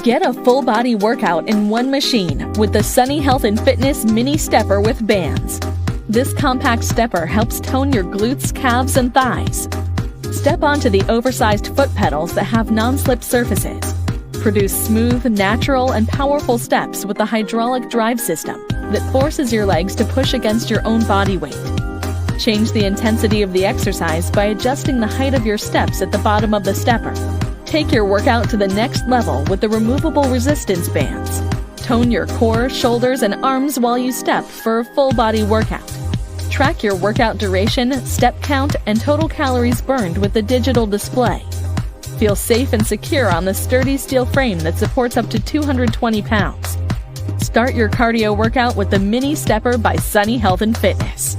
Get a full-body workout in one machine with the Sunny Health and Fitness Mini Stepper with bands. This compact stepper helps tone your glutes, calves, and thighs. Step onto the oversized foot pedals that have non-slip surfaces. Produce smooth, natural, and powerful steps with the hydraulic drive system that forces your legs to push against your own body weight. Change the intensity of the exercise by adjusting the height of your steps at the bottom of the stepper. Take your workout to the next level with the removable resistance bands. Tone your core, shoulders, and arms while you step for a full-body workout. Track your workout duration, step count, and total calories burned with the digital display. Feel safe and secure on the sturdy steel frame that supports up to 220 pounds. Start your cardio workout with the Mini Stepper by Sunny Health and Fitness.